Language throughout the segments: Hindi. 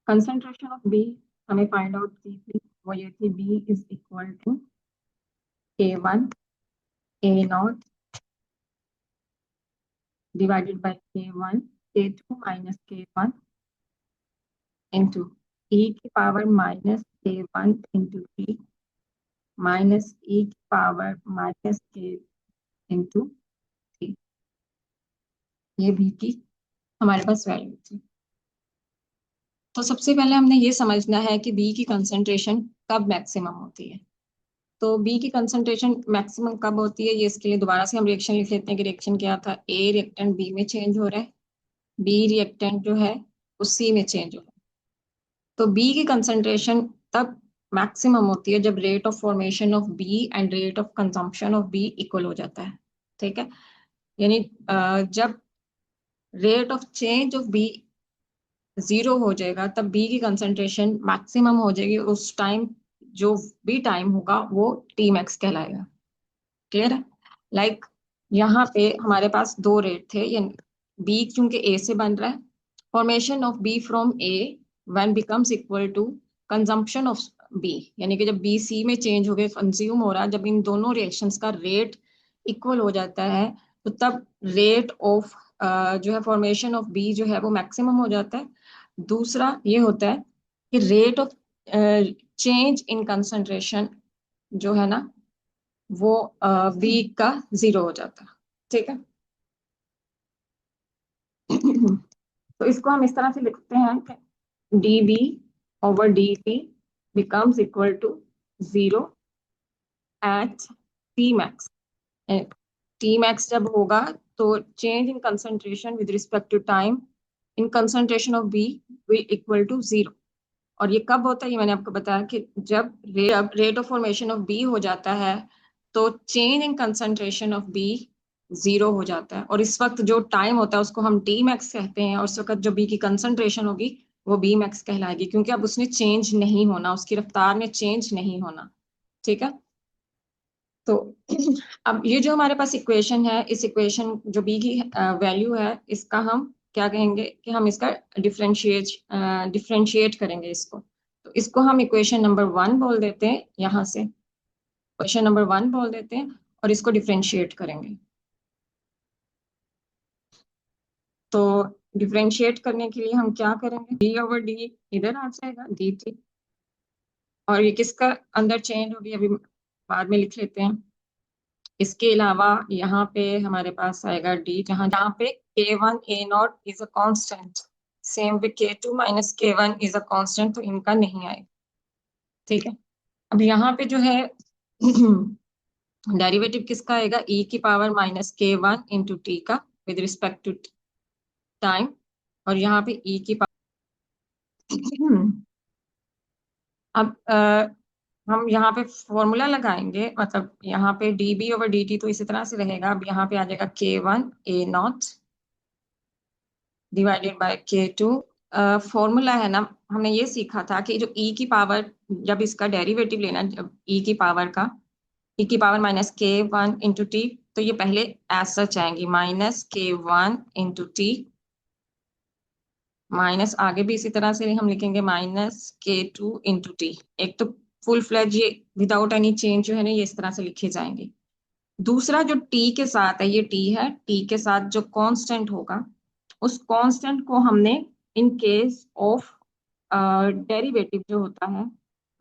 कंसेंट्रेशन ऑफ बी हमें फाइंड आउट की थी, वो ये थी B is equal to K1 A0 divided by K1 K2 minus K1 into e की power minus K1 into t minus e की power minus K into t। ये बी की हमारे पास वैल्यू थी। तो सबसे पहले हमने ये समझना है कि बी की कंसंट्रेशन कब मैक्सिमम होती है। तो बी की कंसंट्रेशन मैक्सिमम कब होती है, ये इसके लिए दोबारा से हम रिएक्शन लिख लेते हैं कि रिएक्शन क्या था, ए रिएक्टेंट बी में चेंज हो रहा है, बी रिएक्टेंट जो है वो सी में चेंज हो रहा है। तो बी की कंसंट्रेशन तब मैक्सिमम होती है जब rate of formation of B and rate of consumption of B equal हो जाता है। ठीक है, यानी जब rate of change of B zero हो जाएगा तब बी की कंसंट्रेशन मैक्सिमम हो जाएगी। उस टाइम जो भी टाइम होगा वो टी मैक्स कहलाएगा। क्लियर है? लाइक यहाँ पे हमारे पास दो रेट थे, यानी बी क्योंकि ए से बन रहा है, formation of B from A when becomes equal to consumption of B, यानी कि जब बी सी में चेंज हो गए, कंज्यूम हो रहा है, जब इन दोनों रिएक्शंस का रेट इक्वल हो जाता है तो तब रेट ऑफ जो है फॉर्मेशन ऑफ बी जो है वो मैक्सिमम हो जाता है। दूसरा ये होता है कि rate of change in concentration जो है ना वो बी का जीरो हो जाता है। ठीक है। तो इसको हम इस तरह से लिखते हैं कि D B over D T becomes equal to zero at T max. T max जब होगा तो change in concentration with respect to time in concentration of B will equal to zero. और ये कब होता है, ये मैंने आपको बताया कि जब rate of formation of B हो जाता है तो change in concentration of B zero हो जाता है, और इस वक्त जो टाइम होता है उसको हम टी मैक्स कहते हैं, और उस वक्त जो बी की कंसंट्रेशन होगी वो बी मैक्स कहलाएगी, क्योंकि अब उसने चेंज नहीं होना, उसकी रफ्तार में चेंज नहीं होना। ठीक है। तो अब ये जो हमारे पास इक्वेशन है, इस इक्वेशन जो बी की वैल्यू है, इसका हम क्या कहेंगे कि हम इसका डिफरेंशिएट करेंगे इसको। तो इसको हम इक्वेशन नंबर 1 बोल देते हैं, यहाँ से इक्वेशन नंबर 1 बोल देते हैं और इसको डिफरेंशिएट करेंगे। तो डिफरेंशिएट करने के लिए हम क्या करेंगे, डी ओवर डी इधर आ जाएगा डी टी, और ये किसका अंदर चेंज होगी अभी बाद में लिख लेते हैं। इसके अलावा यहाँ पे हमारे पास आएगा डी, जहाँ जहाँ पे K1 A0 is a constant, same way K2 minus K1 is a constant, तो इनका नहीं आएगा। ठीक है। अब यहाँ पे जो है डेरिवेटिव किसका आएगा, e की power minus K1 into T का विद रिस्पेक्ट टू टाइम, और यहाँ पे e की पावर अब हम यहाँ पे फॉर्मूला लगाएंगे, मतलब यहाँ पे D B over D T तो इसी तरह से रहेगा। अब यहाँ पे आ जाएगा K1 A0 divided by K2। Formula है ना, हमने ये सीखा था कि जो e की पावर, जब इसका डेरिवेटिव लेना, जब e की पावर का e की power minus K1 into T, तो ये पहले एज सच आएंगी minus K1 into T, minus आगे भी इसी तरह से हम लिखेंगे माइनस K2 इंटू टी। एक तो फुल फ्लैज ये विदाउट एनी चेंज जो है ना, ये इस तरह से लिखे जाएंगे। दूसरा जो टी के साथ है, ये टी है, टी के साथ जो कांस्टेंट होगा उस कांस्टेंट को हमने इन केस ऑफ डेरिवेटिव जो होता है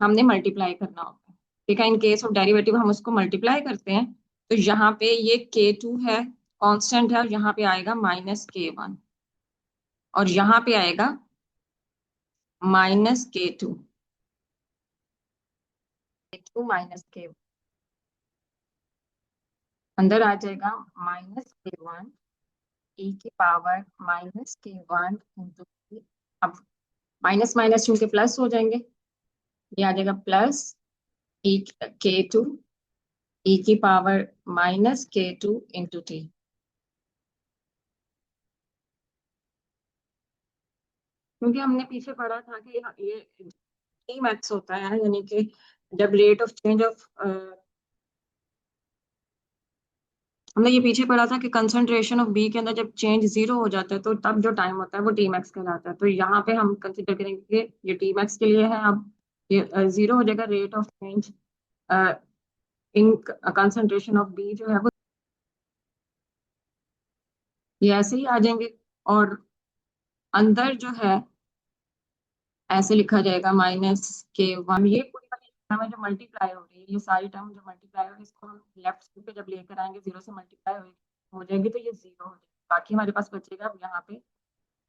हमने मल्टीप्लाई करना होता है। ठीक है, इन केस ऑफ डेरिवेटिव हम उसको मल्टीप्लाई करते हैं। तो यहाँ पे ये K2 है, कांस्टेंट है, और यहाँ पे आएगा माइनस K1, और यहाँ पे आएगा minus K2, K2 minus K1, अंदर आ जाएगा माइनस K1 e की पावर माइनस K1 इंटू, अब माइनस माइनस चूंकि प्लस हो जाएंगे, ये आ जाएगा प्लस ई K2 e की power minus K2 into T. क्योंकि हमने पीछे पढ़ा था कि ये टी मैक्स होता है, यानी कि जब रेट ऑफ चेंज ऑफ हमने ये पीछे पढ़ा था कि कंसंट्रेशन ऑफ बी के अंदर जब चेंज जीरो हो जाता है तो तब जो टाइम होता है वो टी मैक्स कहलाता है। तो यहाँ पे हम कंसिडर करेंगे कि ये टी मैक्स के लिए है। अब ये जीरो हो जाएगा, rate of change in concentration of B जो है वो ये ऐसे ही आ जाएंगे। और अंदर जो है ऐसे लिखा जाएगा -k1। ये पूरी वाली टर्म है जो मल्टीप्लाई हो रही है, ये सारी टर्म जो मल्टीप्लाई हो रही है इसको हम लेफ्ट साइड पे जब लेकर आएंगे, जीरो से मल्टीप्लाई हो जाएगी तो ये जीरो हो जाएगी। बाकी हमारे पास बचेगा अब यहाँ पे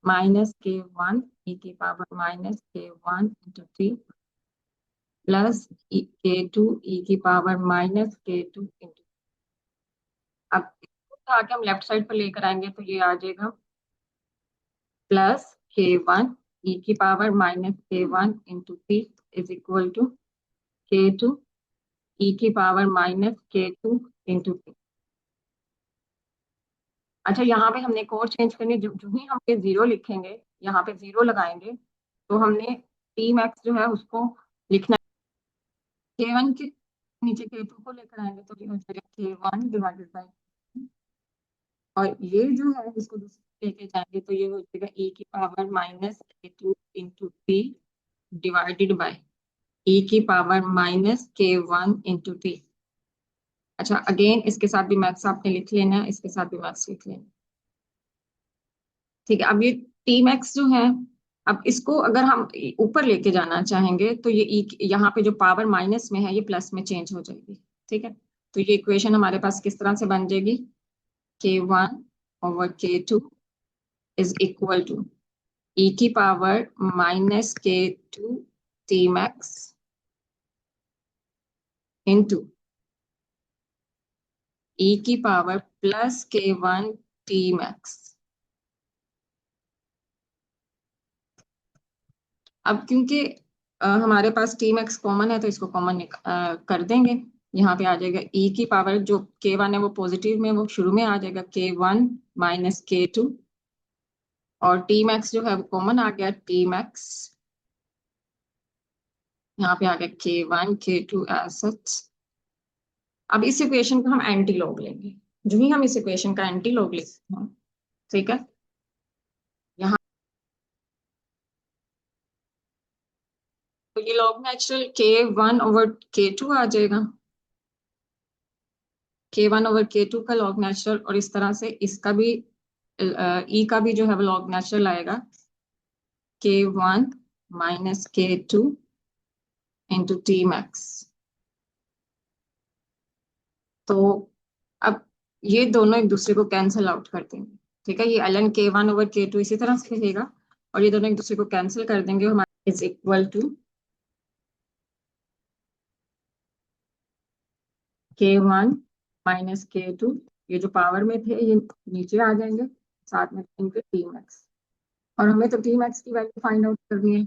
-k1 e⁻−k1 × t plus k2 e⁻−k2 × अब इसको आके हम लेफ्ट साइड पर लेकर आएंगे तो ये आ जाएगा plus k1 e⁻−k1 × t is equal to k2 e⁻−k2 × t। अच्छा, यहाँ पे हमने एक और चेंज करनी है। जो ही हम ये जीरो लिखेंगे, यहाँ पे जीरो लगाएंगे तो हमने टी मैक्स जो है उसको लिखना है। k1 के नीचे k2 को लेकर आएंगे तो ये हो जाएगा k1 डिवाइडेड बाई, और ये जो है इसको दूसरे लेके जाएंगे तो ये हो जाएगा e⁻−k2 × t divided by e⁻−k1 × t। अच्छा, अगेन इसके साथ भी मैथ्स आपने लिख लेना है, इसके साथ भी मैथ्स लिख लेना है। ठीक है, अब ये टी मैक्स जो है, अब इसको अगर हम ऊपर लेके जाना चाहेंगे तो ये यहाँ पे जो पावर माइनस में है ये प्लस में चेंज हो जाएगी। ठीक है, तो ये इक्वेशन हमारे पास किस तरह से बन जाएगी, k1/k2 is equal to e⁻−k2 T max into e⁻+k1 T max. अब क्योंकि हमारे पास टी मैक्स कॉमन है तो इसको कॉमन कर देंगे। यहाँ पे आ जाएगा e⁻, जो k1 है वो पॉजिटिव में, वो शुरू में आ जाएगा k1 - k2, और टी मैक्स जो है वो कॉमन आ गया, टी मैक्स यहाँ पे आ गया k1 k2 एज सच। अब इस इक्वेशन को हम एंटी लॉग लेंगे। जो ही हम इस इक्वेशन का एंटी लॉग लेते हैं, ठीक है, यहाँ तो ये लॉग नेचुरल k1/k2 आ जाएगा, k1/k2 का लॉग नेचुरल, और इस तरह से इसका भी ई का भी जो है वो लॉग नेचुरल आएगा, k1 - k2 × t मैक्स। तो अब ये दोनों एक दूसरे को कैंसिल आउट कर देंगे। ठीक है, ये ln k1/k2 इसी तरह से रहेगा, और ये दोनों एक दूसरे को कैंसिल कर देंगे, हमारे is equal to k1 - k2, ये जो पावर में थे ये नीचे आ जाएंगे, साथ में इनके टी मैक्स, और हमें तो टी मैक्स की वैल्यू फाइंड आउट करनी है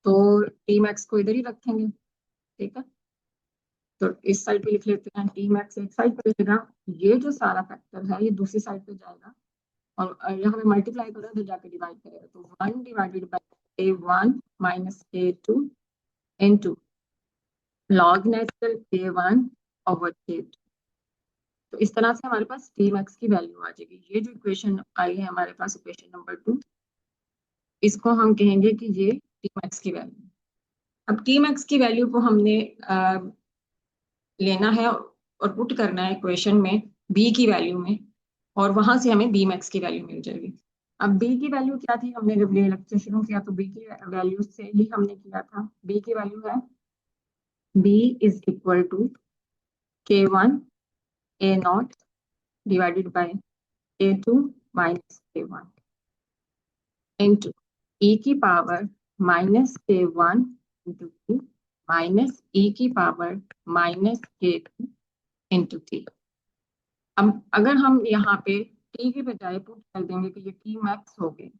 तो टी मैक्स को इधर ही रखेंगे। ठीक है, तो इस साइड पे लिख लेते हैं, टी मैक्स एक साइड पे रहेगा, ये जो सारा फैक्टर है ये दूसरी साइड पे जाएगा, और यहाँ पे मल्टीप्लाई करो तो जाके डिवाइड करेगा, तो 1/k1 - k2 into log natural k1/k2। तो इस तरह से हमारे पास टी मैक्स की वैल्यू आ जाएगी। ये जो इक्वेशन आई है हमारे पास, इक्वेशन नंबर 2, इसको हम कहेंगे कि ये टी मैक्स की वैल्यू। अब टी मैक्स की वैल्यू को हमने लेना है और पुट करना है इक्वेशन में बी की वैल्यू में, और वहां से हमें बी मैक्स की वैल्यू मिल जाएगी। अब बी की वैल्यू क्या थी, हमने जब ये लेक्चर शुरू किया तो बी की वैल्यू से ही हमने किया था। बी की वैल्यू है B is equal to k1 A0 divided by k2 - k1 into e⁻−k1 × t -e⁻−k2 × t। अब अगर हम यहाँ पे t की बजाय पुट कर देंगे कि ये t मैक्स हो गए,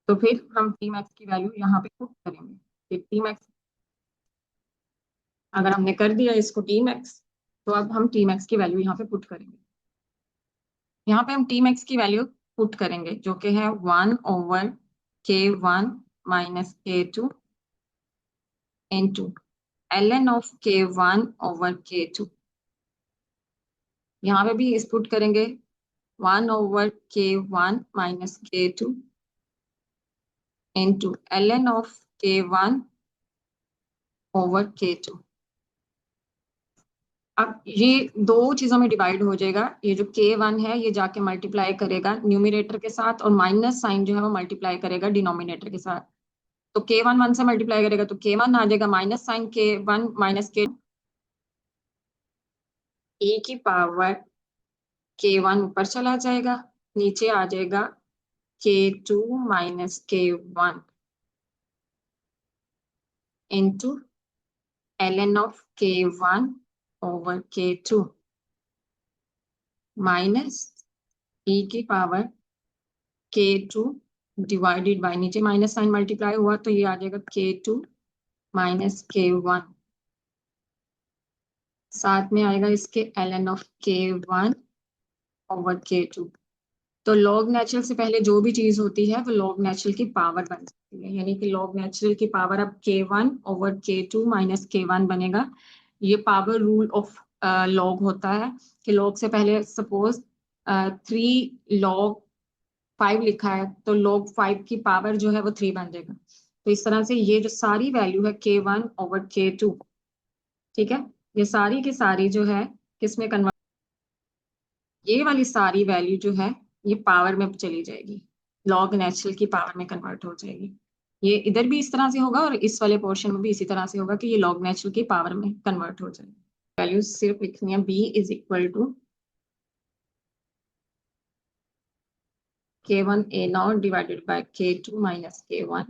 तो फिर हम t मैक्स की वैल्यू यहाँ पे पुट करेंगे कि t मैक्स, अगर हमने कर दिया इसको t मैक्स, तो अब हम t मैक्स की वैल्यू यहाँ पे पुट करेंगे। यहाँ पे हम t मैक्स की वैल्यू पुट करेंगे जो कि है 1/k1 - k2 into ln of k1/k2। यहाँ पे भी इस पुट करेंगे 1/k1 minus k2 into ln of k1/k2। अब ये दो चीजों में डिवाइड हो जाएगा। ये जो k1 है ये जाके मल्टीप्लाई करेगा न्यूमिनेटर के साथ, और माइनस साइन जो है वो मल्टीप्लाई करेगा डिनोमिनेटर के साथ। तो k1 1 से मल्टीप्लाई करेगा तो k1 आ जाएगा, minus sign k1 minus k, e की पावर k1 ऊपर चला जाएगा, नीचे आ जाएगा k2 minus k1 into ln of k1/k2 minus e की पावर k2 डिवाइडेड बाय, नीचे माइनस साइन मल्टीप्लाई हुआ तो ये आ जाएगा k2 माइनस k1, साथ में आएगा इसके ln of k1/k2। तो लॉग नेचुरल से पहले जो भी चीज होती है वो लॉग नेचुरल की पावर बन सकती है, यानी कि लॉग नेचुरल की पावर अब k1/k2 माइनस k1 बनेगा। ये पावर रूल ऑफ लॉग होता है कि लॉग से पहले सपोज 3 log 5 लिखा है तो log 5 की पावर जो है वो 3 बन जाएगा। तो इस तरह से ये जो सारी वैल्यू है k1/k2, ठीक है, ये सारी की सारी जो है किसमें कन्वर्ट, ये वाली सारी वैल्यू जो है ये पावर में चली जाएगी, लॉग नेचुरल की पावर में कन्वर्ट हो जाएगी। ये इधर भी इस तरह से होगा और इस वाले पोर्शन में भी इसी तरह से होगा कि ये लॉग नेचुरल की पावर में कन्वर्ट हो जाएगी। वैल्यू सिर्फ लिखनी है, b is equal to k1 a0 divided by k2 minus k1।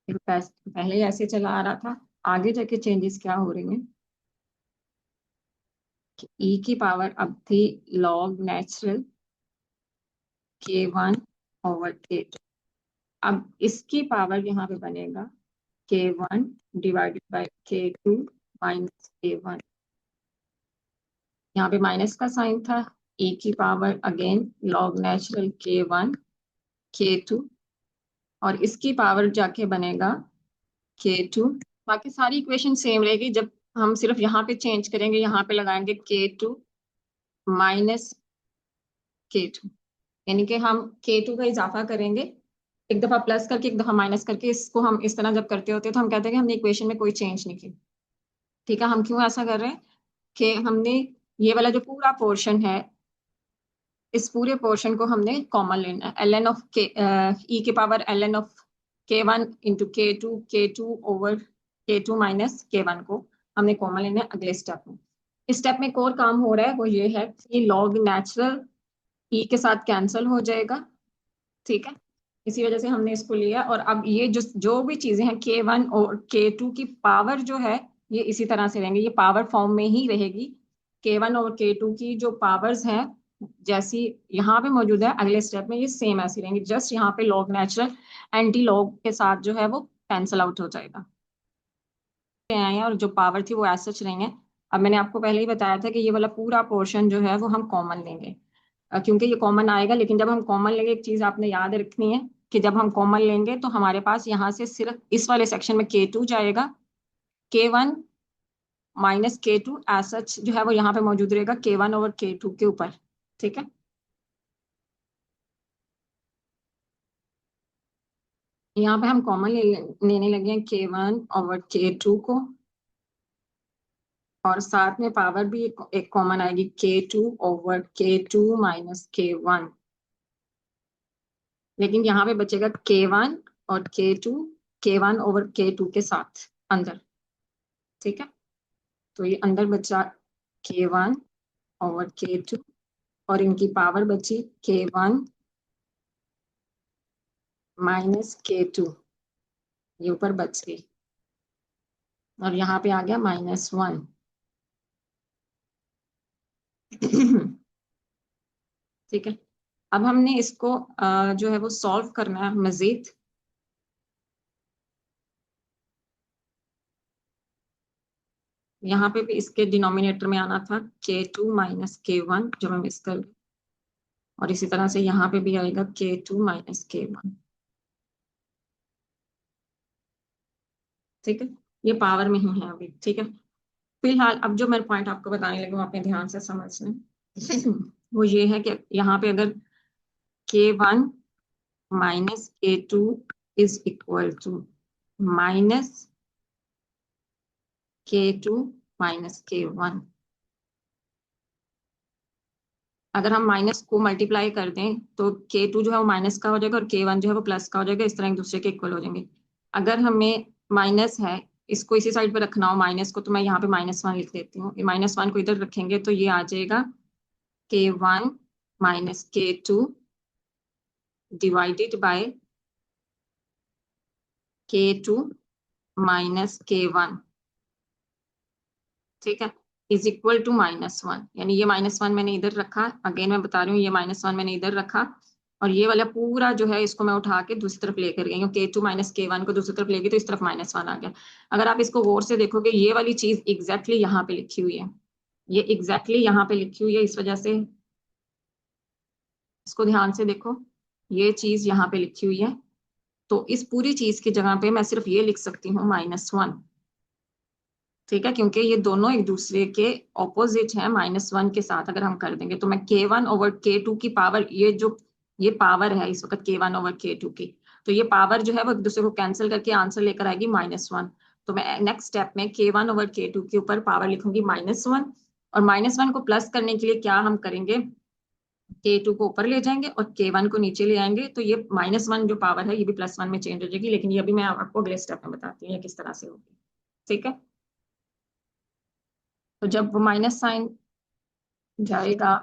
पहले ऐसे चला आ रहा था, आगे जाके चेंजेस क्या हो रही हैं कि e की पावर अब थी लॉग नेचुरल k1/k2। अब इसकी पावर यहाँ पे बनेगा k1 divided by k2 minus k1। यहाँ पे माइनस का साइन था, e की power again log natural k1/k2, और इसकी पावर जाके बनेगा k2। बाकी सारी इक्वेशन सेम रहेगी, जब हम सिर्फ यहाँ पे चेंज करेंगे, यहाँ पे लगाएंगे k2 माइनस k2, यानी कि हम k2 का इजाफा करेंगे, एक दफा प्लस करके एक दफा माइनस करके। इसको हम इस तरह जब करते होते हैं तो हम कहते हैं कि हमने इक्वेशन में कोई चेंज नहीं की। ठीक है, हम क्यों ऐसा कर रहे हैं कि हमने ये वाला जो पूरा पोर्शन है, इस पूरे पोर्शन को हमने कॉमन लेना है। ln ऑफ के ई के power ln of k1 into k2 minus k1 को हमने कॉमन लेना है अगले स्टेप में। इस स्टेप में एक और काम हो रहा है, वो ये है कि लॉग नेचुरल ई के साथ कैंसिल हो जाएगा, ठीक है, इसी वजह से हमने इसको लिया। और अब ये जो जो भी चीजें हैं k1 और k2 की पावर जो है ये इसी तरह से रहेंगे, ये पावर फॉर्म में ही रहेगी। k1 और k2 की जो पावर्स हैं जैसी यहाँ पे मौजूद है, अगले स्टेप में ये सेम ऐसी रहेंगी, जस्ट यहाँ पे लॉग नेचुरल एंटी लॉग के साथ जो है वो कैंसिल आउट हो जाएगा। आए हैं और जो पावर थी वो एज सच नहीं है। अब मैंने आपको पहले ही बताया था कि ये वाला पूरा पोर्शन जो है वो हम कॉमन लेंगे, क्योंकि ये कॉमन आएगा। लेकिन जब हम कॉमन लेंगे एक चीज आपने याद रखनी है कि जब हम कॉमन लेंगे तो हमारे पास यहाँ से सिर्फ इस वाले सेक्शन में k2 जाएगा, k1 minus k2 as such जो है वो यहाँ पे मौजूद रहेगा k1/k2 के ऊपर, ठीक है। यहाँ पे हम कॉमन लेने लगे हैं k1/k2 को, और साथ में पावर भी एक कॉमन आएगी k2/k2 माइनस k1। लेकिन यहाँ पे बचेगा k1 और k2, k1/k2 के साथ अंदर, ठीक है। तो ये अंदर बचा k1/k2, और इनकी पावर बची k1 माइनस k2, ये ऊपर बच गई, और यहाँ पे आ गया -1। ठीक है, अब हमने इसको जो है वो सॉल्व करना है मजीद। यहाँ पे भी इसके डिनोमिनेटर में आना था k2 माइनस k1 जो मैं मिस कर, और इसी तरह से यहाँ पे भी आएगा k2 माइनस k1, ठीक है। ये पावर में ही है अभी, ठीक है। फिलहाल अब जो मैं पॉइंट आपको बताने लगी हूँ आपने ध्यान से समझना। वो ये है कि यहाँ पे अगर K1 minus K2 is equal to minus K2 minus K1, अगर हम माइनस को मल्टीप्लाई कर दें तो K2 जो है वो माइनस का हो जाएगा और K1 जो है वो प्लस का हो जाएगा, इस तरह एक दूसरे के इक्वल हो जाएंगे। अगर हमें माइनस है, इसको इसी साइड पे रखना हो माइनस को, तो मैं यहाँ पे -1 लिख देती हूँ। -1 को इधर रखेंगे तो ये आ जाएगा K1 minus K2 divided by K2 minus K1, ठीक है, इज इक्वल टू -1। यानी ये -1 मैंने इधर रखा, अगेन मैं बता रही हूँ ये -1 मैंने इधर रखा, और ये वाला पूरा जो है इसको मैं उठा के दूसरी तरफ लेकर गई हूँ। K2 माइनस K1 को दूसरी तरफ ले गई तो इस तरफ -1 आ गया। अगर आप इसको गौर से देखोगे ये वाली चीज एग्जैक्टली यहाँ पे लिखी हुई है, ये एग्जैक्टली यहाँ पे लिखी हुई है, इस वजह से इसको ध्यान से देखो, ये चीज यहाँ पे लिखी हुई है। तो इस पूरी चीज की जगह पे मैं सिर्फ ये लिख सकती हूँ -1, ठीक है, क्योंकि ये दोनों एक दूसरे के ऑपोजिट हैं। -1 के साथ अगर हम कर देंगे तो मैं K1 ओवर K2 की पावर, ये जो ये पावर है इस वक्त K1 ओवर K2 की, तो ये पावर जो है वो एक दूसरे को कैंसिल करके आंसर लेकर आएगी -1। तो मैं नेक्स्ट स्टेप में K1 ओवर K2 के ऊपर पावर लिखूंगी -1, और -1 को प्लस करने के लिए क्या हम करेंगे, K2 को ऊपर ले जाएंगे और K1 को नीचे ले आएंगे, तो ये -1 जो पावर है ये भी +1 में चेंज हो जाएगी। लेकिन ये अभी मैं आपको अगले स्टेप में बताती हूँ ये किस तरह से होगी, ठीक है। तो जब वो माइनस साइन जाएगा,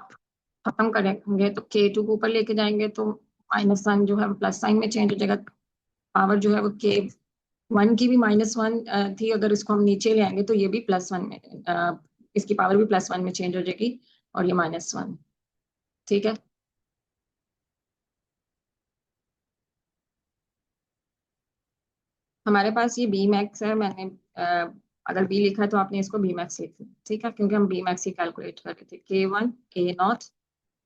खत्म करेंगे तो K2 को ऊपर लेके जाएंगे तो -1 जो है वो +साइन में चेंज हो जाएगा। पावर जो है वो K1 की भी -1 थी, अगर इसको हम नीचे ले आएंगे तो ये भी +1 में इसकी पावर भी +1 में चेंज हो जाएगी, और ये -1, ठीक है। हमारे पास ये बी मैक्स है, मैंने अगर बी लिखा है तो आपने इसको बी मैक्स लिख लिया, ठीक है, क्योंकि हम बी मैक्स ही कैलकुलेट कर रहे थे। K1 A0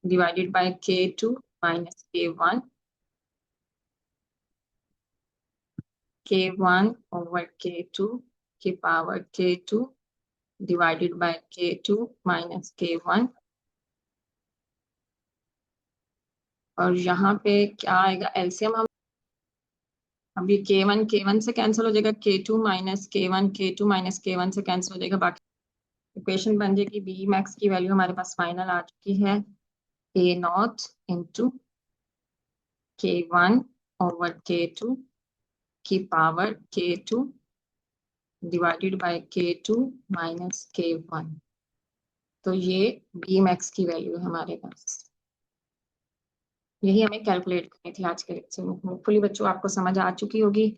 divided by K2 minus K1, K1 over K2 की power K2 divided by K2 minus K1, और यहाँ पे क्या आएगा एलसीएम, हम अभी K1 से कैंसिल हो जाएगा, K2 minus K1 K2 minus K1 से कैंसिल हो जाएगा, बाकी इक्वेशन बन जाएगी। बी मैक्स की वैल्यू हमारे पास फाइनल आ चुकी है A0 into K1 over K2 की power K2 divided by K2 minus K1। तो ये बी मैक्स की वैल्यू है हमारे पास, यही हमें कैलकुलेट करनी थी आज के लेक्चर में। होपफुली बच्चों आपको समझ आ चुकी होगी,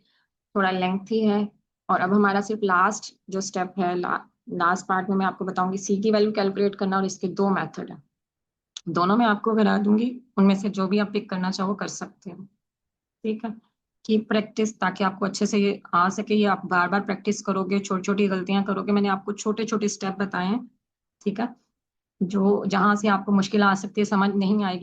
थोड़ा लेंथी है। और अब हमारा सिर्फ लास्ट जो स्टेप है, लास्ट पार्ट में मैं आपको बताऊंगी सी की वैल्यू कैलकुलेट करना, और इसके दो मेथड है, दोनों मैं आपको करा दूंगी, उनमें से जो भी आप पिक करना चाहो कर सकते हो, ठीक है। की प्रैक्टिस, ताकि आपको अच्छे से ये आ सके, ये आप बार बार प्रैक्टिस करोगे, छोटी छोटी गलतियां करोगे, मैंने आपको छोटे छोटे स्टेप बताए हैं, ठीक है। जो जहां से आपको मुश्किल आ सकती है, समझ नहीं आएगी,